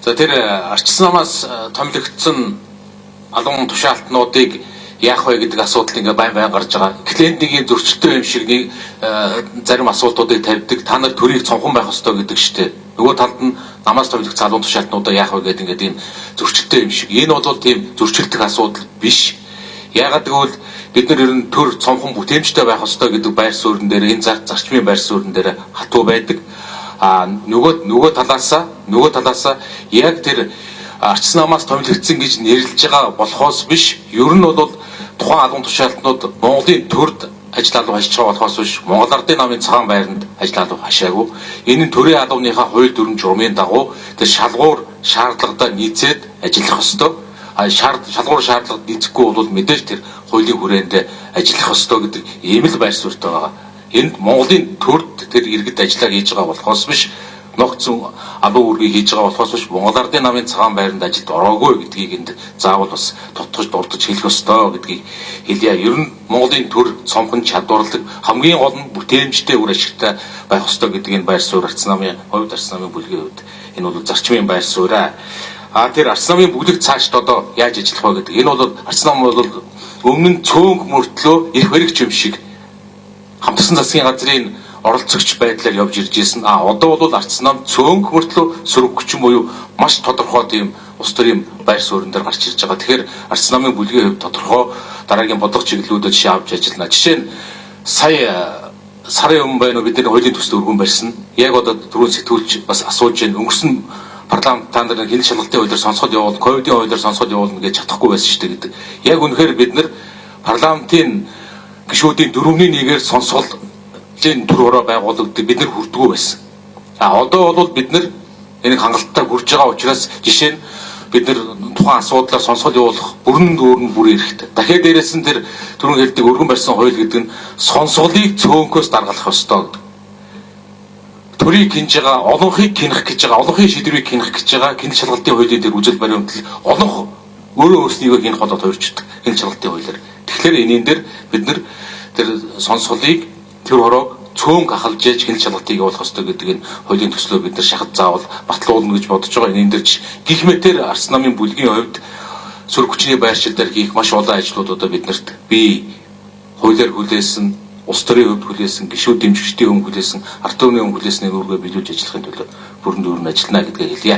За тэр арчсан намаас томилогдсон алуун тушаалтнуудыг яах вэ гэдэг асуудал ингээ байн гарч байгаа. Клиентийн зөрчилтэй юм шиг нэг зарим асуултуудыг тавьдаг. Та нар төрийг цонхон байх ёстой гэдэг штеп. Нөгөө талд нь намаас томилогдсон алуун тушаалтнуудаа яах вэ гэдэг ингээ тийм зөрчилтэй юм шиг. Энэ бол тийм зөрчилдөх асуудал биш. Яагаад гэвэл бид нар ер нь төр цонхон бүтээмжтэй байх ёстой гэдэг байр суурин дээр энэ зарчмын байр суурин дээр хатуу байдаг. Нөгөө талаасаа яг тэр арчсан намаас томилогдсон гэж нэрлэж байгаа болохоос биш. Ер нь бол тухайн алуун тушаалтнууд Монголын төрд ажил алуу хашиж байгаа болохоос биш. Монгол Ардын намын цагаан байранд ажил алуу хашаагүй. Энэ нь төрийн алууныхаа хууль дүрм журмын дагуу тэр шалгуур шаардлагатай нийцээд ажиллах ёстой. Шалгуур шаардлагад нийцэхгүй бол мэдээж тэр хуулийн хүрээнд ажиллах ёстой гэдэг ийм л байр суурьтай байгаа. Энд Монголын төрд тэр иргэд ажиллаа хийж байгаа болохоос биш. Ногцсон алуу үргийг хийж байгаа болохоос биш. Монгол Ардын намын цагаан байранд ажилд ороогүй гэдгийг энд заавал бас тотгож дурдж хэлэх ёстой гэдгийг хэлье. Ер нь Монголын төр цомхон чадварлаг хамгийн гол нь бүтээмжтэй үр ашигтай байх ёстой гэдэг энэ байр суурь арчсан намын хувьд арчсан намын бүлгийн хувьд энэ бол зарчмын байр суурь. Тэр арчсан намын бүлэг цаашд одоо яаж ажиллах вэ гэдэг. Энэ бол арчсан нам бол өмнө нь цөөнх мөртлөө их баригч юм шиг хамтарсан засгийн газрын оролцогч байдлаар явж ирж ирсэн. Одоо бол арчсан нам цөөнх мөртлөө сөрөгч буюу маш тодорхой тийм улс төрийн байр суурин дээр гарч ирж байгаа. Тэгэхээр арчсан намын бүлгийн хувьд тодорхой дараагийн бодлого чиглэлүүдэд шаавж ажиллана. Жишээ нь сая сарын өмнө байна уу бидний хуулийн төсөл өргөн барьсан. Яг одоо түрүүн сэтгүүлч бас асууж байна. Өнгөрсөн парламент та нар хил шалгалтын хуулиар сонсоход явуулна, ковидын хуулиар сонсоход явуулна гэж чадахгүй байсан шүү дээ гэдэг. Яг үнэхээр бид нар парламентын гишүүдийн 4/1-ээр сонсголын төр ороо байгуулагддаг бид нар хүрдгүү байсан. Одоо бол бид нар энийг хангалттай хүрж байгаа учраас жишээ нь бид нар тухайн асуудлаар сонсгол явуулах бүрэн дүүрэн бүр эрэхтэй. Дахиад дээрээс нь тэр түрүүн хэлдэг өргөн барьсан хууль гэдэг нь сонсголыг цөөнхөөс даргалах ёстой гэдэг. Төрийг кинж байгаа, олонхыг кинэх гэж байгаа, олонхын шийдвэрийг кинэх гэж байгаа хил шалгалтын хуулийн дээр үзэл баримтлал олонх өөрөө өөрснийгөө кинэх болоод хувирчдаг хил шалгалтын хуулиар. Тэгэхээр энээн дээр бид нар тэр сонсголыг тэр хорог цөөнг ахалж яж хил шалгалтыг явуулах ёстой гэдэг энэ хуулийн төслөө бид нар шахаж заавал батлуулна гэж бодож байгаа. Энээн дээр гих мэтэр арчсан намын бүлгийн хувьд сөрөг хүчний байршил дээр хийх маш олон ажлууд одоо биднэрт бий хуулиар хүлээсэн, улс төрийн хувьд хүлээсэн, гишүүд дэмжигчдийн хувьд хүлээсэн, ард түмний хувьд хүлээсний үүргээ биелүүлж ажиллахын төлөө бүрэн дүүрэн ажиллана гэдгээ хэлье.